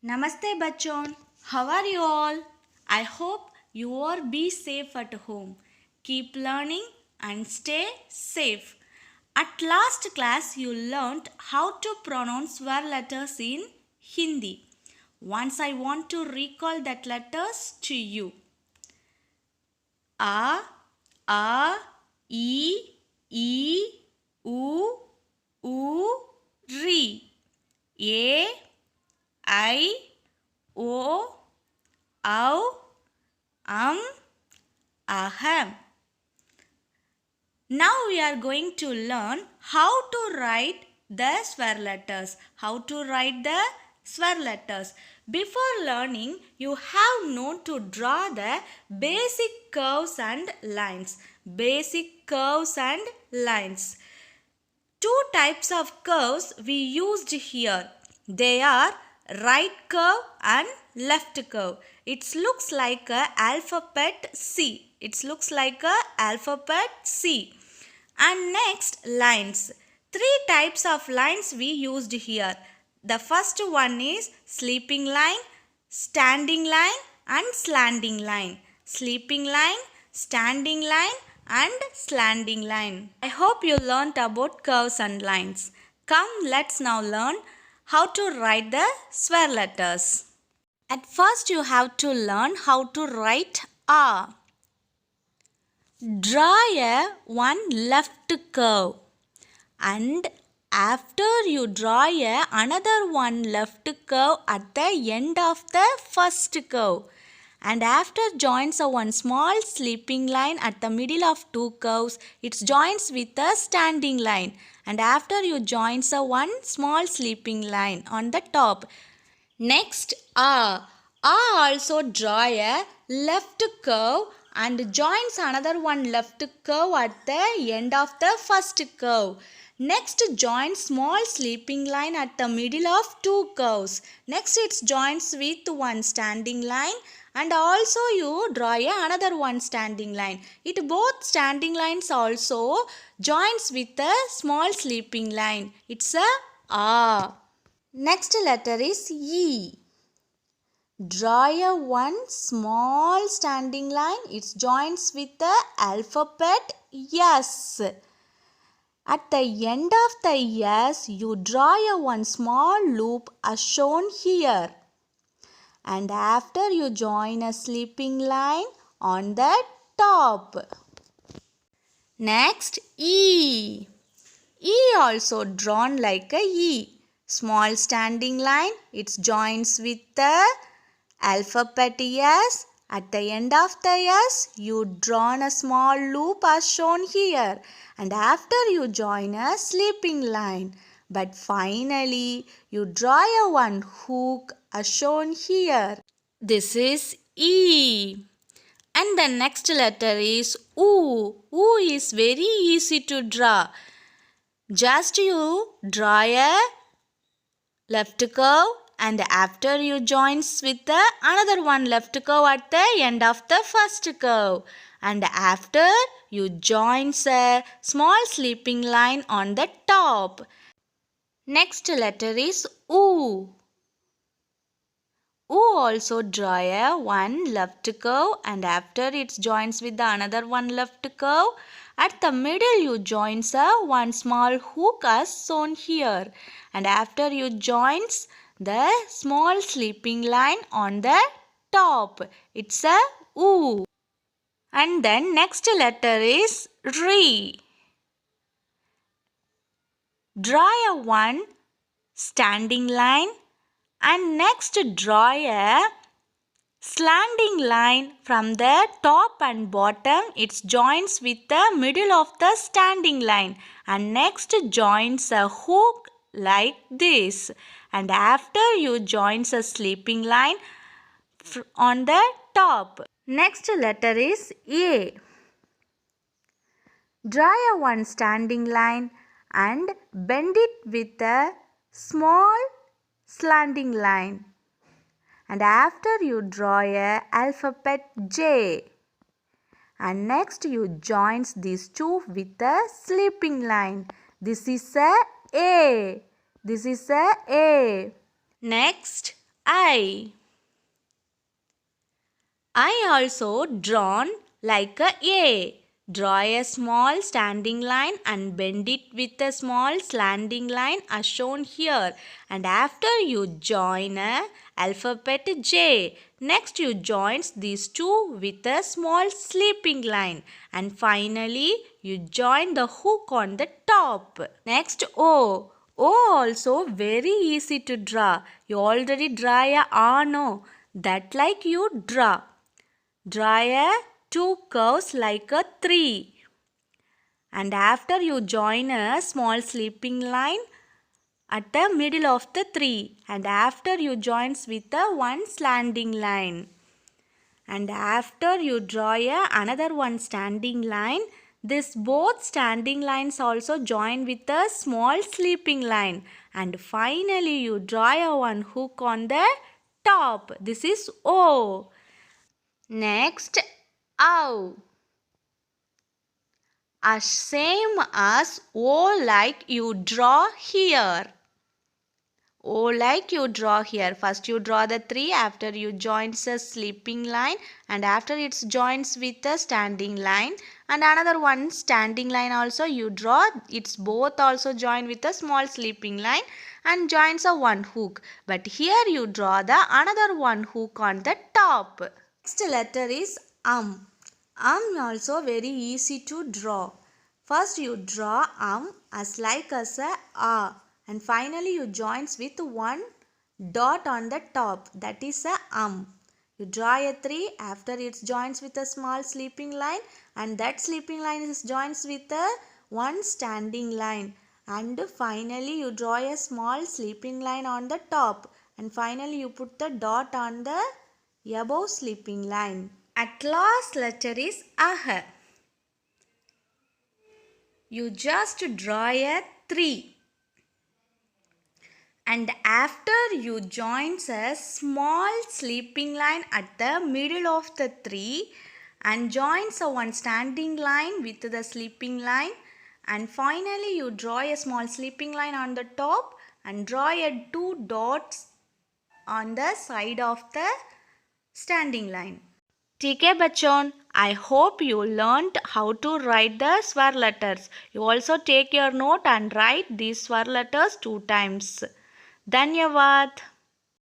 Namaste bachon. How are you all? I hope you all be safe at home. Keep learning and stay safe. At last class you learnt how to pronounce swear letters in Hindi. Once I want to recall that letters to you. A, A, E, U, Ri. A, I, O, Au, Aham. Now we are going to learn how to write the swear letters. Before learning, you have known to draw the basic curves and lines. Two types of curves we used here. They are right curve and left curve. It looks like a alphabet C. And next, lines. Three types of lines we used here. The first one is sleeping line, standing line and slanting line. Sleeping line, standing line and slanting line. I hope you learnt about curves and lines. Come, let's now learn how to write the swear letters. At first you have to learn how to write A. Draw a one left curve and after you draw another one left curve at the end of the first curve. And after joins a one small sleeping line at the middle of two curves, it joins with a standing line. And after you joins a one small sleeping line on the top. Next, A. A also draw a left curve and joins another one left curve at the end of the first curve. Next, join small sleeping line at the middle of two curves. Next, it joins with one standing line and also you draw another one standing line. It both standing lines also joins with a small sleeping line. It's a A. Next letter is E. Draw a one small standing line. It joins with the alphabet S. At the end of the S, you draw a one small loop as shown here. And after you join a sleeping line on the top. Next, E. E also drawn like a E. Small standing line. It joins with the alphabet S. At the end of the S, you drawn a small loop as shown here. And after you join a sleeping line. But finally, you draw a one hook as shown here. This is E. And the next letter is U. U is very easy to draw. Just you draw a left curve and after you joins with the another one left curve at the end of the first curve. And after you joins a small sleeping line on the top. Next letter is U. U also draw a one left curve and after it joins with the another one left curve. At the middle you joins a one small hook as shown here. And after you joins the small sleeping line on the top. It's a U. And then next letter is Ri. Draw a one standing line and next draw a slanting line from the top and bottom. It joins with the middle of the standing line and next joins a hook like this. And after you joins a sleeping line on the top. Next letter is A. Draw a one standing line and bend it with a small slanting line. And after you draw a alphabet J. And next you joins these two with a sleeping line. This is a A. Next I. I also drawn like a A. Draw a small standing line and bend it with a small slanting line as shown here. And after you join a alphabet J. Next you join these two with a small sleeping line. And finally you join the hook on the top. Next O. O also very easy to draw. You already draw a no. That like you draw. Draw a two curves like a tree. And after you join a small sleeping line at the middle of the tree. And after you joins with a one slanting line. And after you draw another one standing line, this both standing lines also join with a small sleeping line. And finally you draw a one hook on the top. This is O. Next, ow. As same as O like you draw here. O like you draw here. First you draw the tree, after you joins a sleeping line, and after it joins with a standing line, and another one standing line also you draw. It's both also join with a small sleeping line and joins a one hook. But here you draw the another one hook on the top. Next letter is also very easy to draw. First you draw as like as a and finally you joins with one dot on the top, that is a You draw a tree, after it joins with a small sleeping line, and that sleeping line is joins with a one standing line, and finally you draw a small sleeping line on the top, and finally you put the dot on the above sleeping line. At last letter is ah. You just draw a tree. And after you joins a small sleeping line at the middle of the tree and joins a one standing line with the sleeping line, and finally you draw a small sleeping line on the top and draw a two dots on the side of the standing line. ठीक है बच्चों, I hope you learnt how to write the svar letters. You also take your note and write these svar letters 2 times. धन्यवाद.